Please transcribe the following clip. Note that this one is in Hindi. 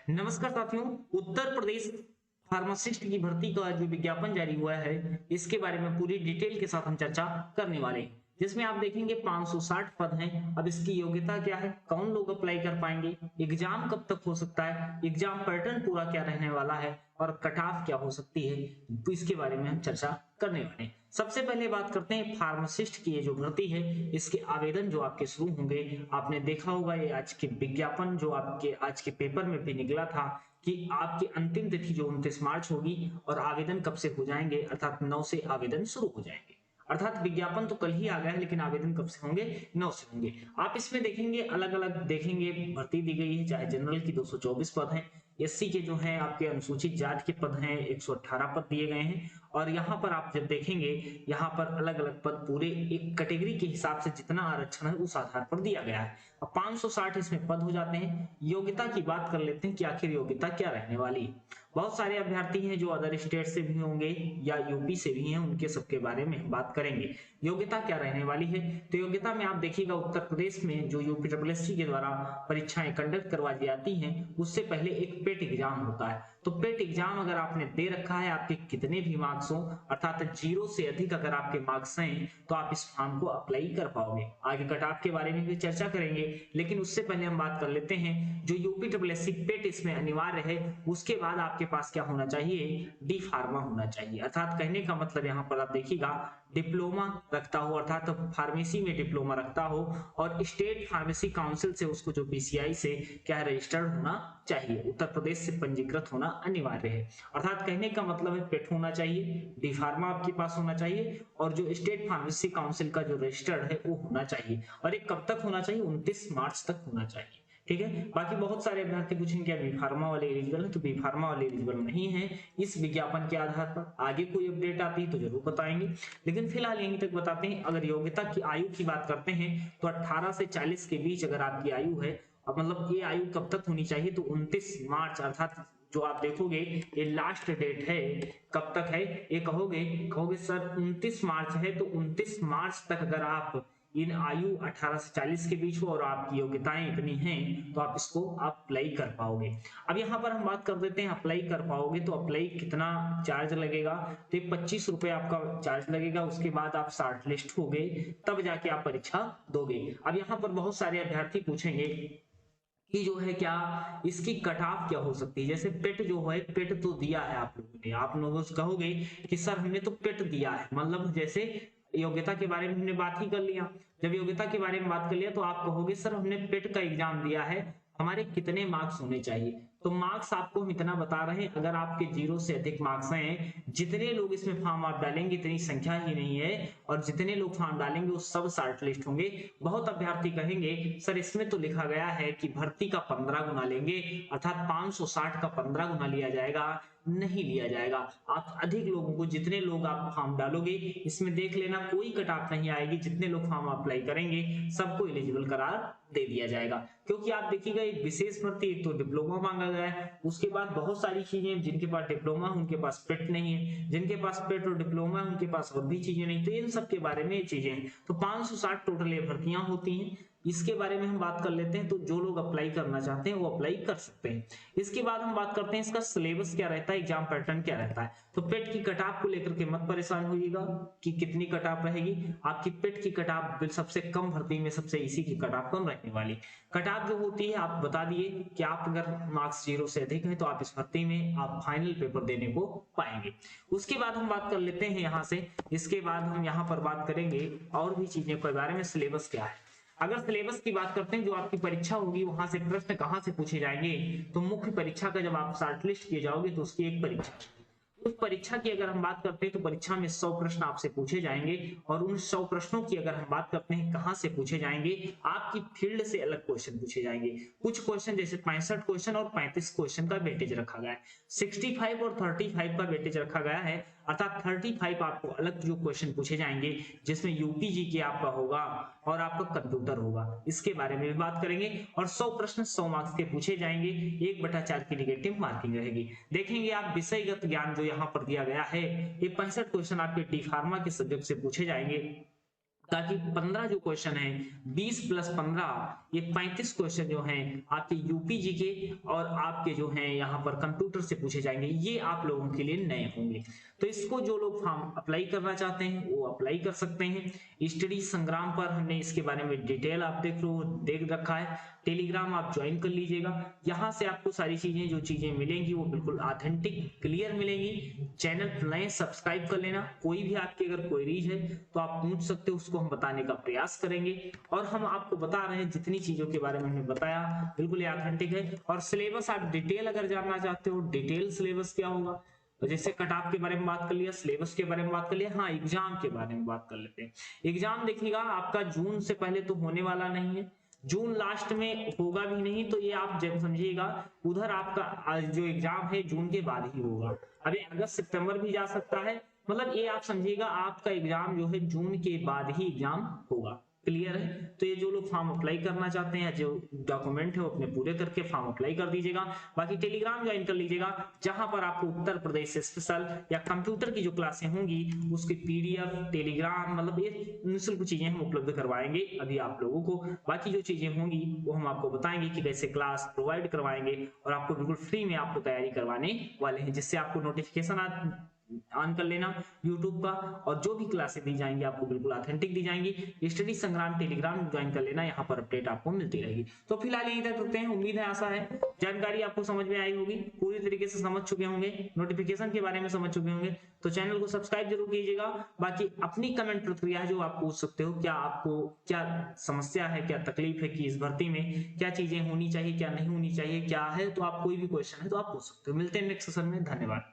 नमस्कार साथियों। उत्तर प्रदेश फार्मासिस्ट की भर्ती का जो विज्ञापन जारी हुआ है, इसके बारे में पूरी डिटेल के साथ हम चर्चा करने वाले हैं। जिसमें आप देखेंगे 560 पद हैं। अब इसकी योग्यता क्या है, कौन लोग अप्लाई कर पाएंगे, एग्जाम कब तक हो सकता है, एग्जाम पैटर्न पूरा क्या रहने वाला है और कट ऑफ क्या हो सकती है, तो इसके बारे में हम चर्चा करने वाले हैं। सबसे पहले बात करते हैं फार्मासिस्ट की ये जो भर्ती है, इसके आवेदन जो आपके शुरू होंगे। आपने देखा होगा ये आज के विज्ञापन जो आपके आज के पेपर में भी निकला था कि आपकी अंतिम तिथि जो 29 मार्च होगी और आवेदन कब से हो जाएंगे, अर्थात 9 से आवेदन शुरू हो जाएंगे। अर्थात विज्ञापन तो कल ही आ गया है, लेकिन आवेदन कब से होंगे, 9 से होंगे। आप इसमें देखेंगे अलग अलग देखेंगे भर्ती दी गई है। चाहे जनरल की 224 पद हैं, एससी के जो हैं आपके अनुसूचित जाति के पद हैं 118 पद दिए गए हैं। और यहाँ पर आप जब देखेंगे, यहाँ पर अलग अलग पद पूरे एक कैटेगरी के हिसाब से जितना आरक्षण है उस आधार पर दिया गया है। अब 560 इसमें पद हो जाते हैं। योग्यता की बात कर लेते हैं कि आखिर योग्यता क्या रहने वाली है। बहुत सारे अभ्यर्थी हैं जो अदर स्टेट से भी होंगे या यूपी से भी हैं, उनके सबके बारे में बात करेंगे। योग्यता क्या रहने वाली है, तो योग्यता में आप देखिएगा उत्तर प्रदेश में जो यूपीएससी के द्वारा परीक्षाएं कंडक्ट करवाई जाती हैं, उससे पहले एक पेट एग्जाम होता है। तो पेट एग्जाम अगर आपने दे रखा है, आपके कितने भी मार्क्स हो, अर्थात 0 से अधिक अगर आपके मार्क्स हैं, तो आप इस फॉर्म को अप्लाई कर पाओगे। आगे कट ऑफ के बारे में भी चर्चा करेंगे, लेकिन उससे पहले हम बात कर लेते हैं जो यूपीएससी पेट इसमें अनिवार्य है। उसके बाद आपके पास क्या होना चाहिए, डी फार्मा होना चाहिए। अर्थात कहने का मतलब यहाँ पर आप देखिएगा डिप्लोमा रखता हो, अर्थात फार्मेसी में डिप्लोमा रखता हो और स्टेट फार्मेसी काउंसिल से उसको जो बीसीआई से क्या रजिस्टर्ड होना चाहिए, उत्तर प्रदेश से पंजीकृत होना अनिवार्य है। अर्थात कहने का मतलब है पेट होना चाहिए, डी फार्मा आपके पास होना चाहिए और जो स्टेट फार्मेसी काउंसिल का जो रजिस्टर्ड है वो होना चाहिए। और ये कब तक होना चाहिए, 29 मार्च तक होना चाहिए। ठीक है। बाकी बहुत सारे अभ्यर्थी पूछेंगे क्या बी फार्मा वाले एलिजिबल है, तो बी फार्मा वाले एलिजिबल नहीं है इस विज्ञापन के आधार पर। आगे कोई अपडेट आती है तो जरूर बताएंगे, लेकिन फिलहाल यहीं तक बताते हैं। अगर योग्यता की आयु की बात करते हैं तो 18 से 40 के बीच अगर आपकी आयु है, अब मतलब ये आयु कब तक होनी चाहिए, तो 29 मार्च, अर्थात जो आप देखोगे ये लास्ट डेट है। कब तक है ये कहोगे, कहोगे सर 29 मार्च है, तो 29 मार्च तक अगर आप इन आयु 18 से 40 के बीच हो और आपकी योग्यताएं इतनी हैं, तो आप इसको अप्लाई कर पाओगे। अब यहाँ पर हम बात कर देते हैं अप्लाई कर पाओगे तो अप्लाई कितना चार्ज लगेगा, तो 25 रुपए आपका चार्ज लगेगा। उसके बाद आप शॉर्ट लिस्ट हो गए, तब जाके आप परीक्षा दोगे। अब यहाँ पर बहुत सारे अभ्यर्थी पूछेंगे कि जो है क्या इसकी कट ऑफ क्या हो सकती है। जैसे पेट जो है, पेट तो दिया है आप लोगों ने, आप लोगों से कहोगे कि सर हमने तो पेट दिया है, मतलब जैसे योग्यता के बारे में हमने बात ही कर लिया। जब योग्यता के बारे में बात कर लिया तो आप कहोगे सर हमने पेट का एग्जाम दिया है, हमारे कितने मार्क्स होने चाहिए। तो मार्क्स आपको हम इतना बता रहे हैं, अगर आपके 0 से अधिक मार्क्स हैं, जितने लोग इसमें फॉर्म आप डालेंगे इतनी संख्या ही नहीं है, और जितने लोग फॉर्म डालेंगे वो सब शॉर्ट लिस्ट होंगे। बहुत अभ्यर्थी कहेंगे सर इसमें तो लिखा गया है कि भर्ती का 15 गुना लेंगे, अर्थात 560 का 15 गुना लिया जाएगा। नहीं लिया जाएगा। आप अधिक लोगों को, जितने लोग आप फॉर्म डालोगे, इसमें देख लेना कोई कट ऑफ नहीं आएगी। जितने लोग फॉर्म अप्लाई करेंगे सबको एलिजिबल करार दे दिया जाएगा। क्योंकि आप देखिएगा एक विशेष भर्ती, एक तो डिप्लोमा मांगा गया है, उसके बाद बहुत सारी चीजें, जिनके पास डिप्लोमा है उनके पास पेट नहीं है, जिनके पास पेट और डिप्लोमा है उनके पास और भी चीजें नहीं, तो इन सब के बारे में ये चीजें हैं। तो 560 टोटल ये भर्तियां होती हैं, इसके बारे में हम बात कर लेते हैं। तो जो लोग अप्लाई करना चाहते हैं वो अप्लाई कर सकते हैं। इसके बाद हम बात करते हैं इसका सिलेबस क्या रहता है, एग्जाम पैटर्न क्या रहता है। तो पेट की कट ऑफ को लेकर के मत परेशान होइएगा कि कितनी कट ऑफ रहेगी। आपकी पेट की कट ऑफ सबसे कम भर्ती में सबसे इसी की कट ऑफ कम रहने वाली। कट ऑफ जो होती है आप बता दिए कि आप अगर मार्क्स 0 से अधिक है तो आप इस भर्ती में आप फाइनल पेपर देने को पाएंगे। उसके बाद हम बात कर लेते हैं यहाँ से, इसके बाद हम यहाँ पर बात करेंगे और भी चीजें के बारे में। सिलेबस क्या है, अगर सिलेबस की बात करते हैं, जो आपकी परीक्षा होगी वहां से प्रश्न कहां से पूछे जाएंगे, तो मुख्य परीक्षा का जब आप शॉर्टलिस्ट किए जाओगे तो उसकी एक परीक्षा, उस परीक्षा की अगर हम बात करते हैं तो परीक्षा में 100 प्रश्न आपसे पूछे जाएंगे। और उन 100 प्रश्नों की अगर हम बात करते हैं कहां से पूछे जाएंगे, आपकी फील्ड से अलग क्वेश्चन पूछे जाएंगे। कुछ क्वेश्चन जैसे 65 क्वेश्चन और 35 क्वेश्चन का वेटेज रखा गया है, 65 और 35 का वेटेज रखा गया है। अर्थात 35 आपको अलग जो क्वेश्चन पूछे जाएंगे, जिसमें यूपीजी के आपका होगा और आपका कंप्यूटर होगा, इसके बारे में भी बात करेंगे। और 100 प्रश्न 100 मार्क्स के पूछे जाएंगे, 1/4 की निगेटिव मार्किंग रहेगी। देखेंगे आप विषयगत ज्ञान जो यहाँ पर दिया गया है, ये 65 क्वेश्चन आपके डी फार्मा के सब्जेक्ट से पूछे जाएंगे। ताकि 15 जो क्वेश्चन है 20 प्लस 15 ये 35 क्वेश्चन जो हैं आपके यूपीजी के और आपके जो हैं यहाँ पर कंप्यूटर से पूछे जाएंगे, ये आप लोगों के लिए नए होंगे। तो इसको जो लोग फॉर्म अप्लाई करना चाहते हैं वो अप्लाई कर सकते हैं। स्टडी संग्राम पर हमने इसके बारे में डिटेल आप देख रखा है। टेलीग्राम आप ज्वाइन कर लीजिएगा, यहाँ से आपको सारी चीजें जो चीजें मिलेंगी वो बिल्कुल ऑथेंटिक क्लियर मिलेंगी। चैनल नए सब्सक्राइब कर लेना, कोई भी आपकी अगर क्वेरीज है तो आप पूछ सकते हो, उसको हम बताने का प्रयास करेंगे। और हम आपको बता रहे हैं जितनी चीजों के बारे में हमने बताया बिल्कुल ऑथेंटिक है। और सिलेबस आप डिटेल अगर जानना चाहते हो, डिटेल सिलेबस क्या होगा, तो जैसे कट ऑफ के बारे में बात कर लिया, सिलेबस के बारे में बात कर लिया, हाँ एग्जाम के बारे में बात कर लेते हैं। एग्जाम देखिएगा आपका जून से पहले तो होने वाला नहीं है, जून लास्ट में होगा भी नहीं, तो ये आप जब समझिएगा उधर आपका जो एग्जाम है जून के बाद ही होगा। अभी अगस्त सितंबर भी जा सकता है, मतलब ये आप समझिएगा आपका एग्जाम जो है जून के बाद ही एग्जाम होगा। क्लियर है? तो ये जो लोग फॉर्म अप्लाई करना चाहते हैं, जो डॉक्यूमेंट है वो अपने पूरे करके फॉर्म अप्लाई कर दीजिएगा। बाकी टेलीग्राम ज्वाइन कर लीजिएगा, जहां पर आपको उत्तर प्रदेश स्पेशल या कंप्यूटर की जो क्लासें होंगी उसकी पीडीएफ, टेलीग्राम, मतलब ये निःशुल्क चीजें हम उपलब्ध करवाएंगे अभी आप लोगों को। बाकी जो चीजें होंगी वो हम आपको बताएंगे कि कैसे क्लास प्रोवाइड करवाएंगे, और आपको बिल्कुल फ्री में आपको तैयारी करवाने वाले हैं, जिससे आपको नोटिफिकेशन ऑन कर लेना YouTube का, और जो भी क्लासेस दी जाएंगी आपको बिल्कुल ऑथेंटिक दी जाएंगी। स्टडी संग्राम टेलीग्राम ज्वाइन कर लेना, यहाँ पर अपडेट आपको मिलती रहेगी। तो फिलहाल यहीं तक रखते हैं, उम्मीद है आशा है जानकारी आपको समझ में आई होगी, पूरी तरीके से समझ चुके होंगे, नोटिफिकेशन के बारे में समझ चुके होंगे। तो चैनल को सब्सक्राइब जरूर कीजिएगा। बाकी अपनी कमेंट प्रतिक्रिया है जो आप पूछ सकते हो, क्या आपको क्या समस्या है, क्या तकलीफ है कि इस भर्ती में क्या चीजें होनी चाहिए, क्या नहीं होनी चाहिए, क्या है, तो आप कोई भी क्वेश्चन है तो आप पूछ सकते हो। मिलते हैं नेक्स्ट सेशन में, धन्यवाद।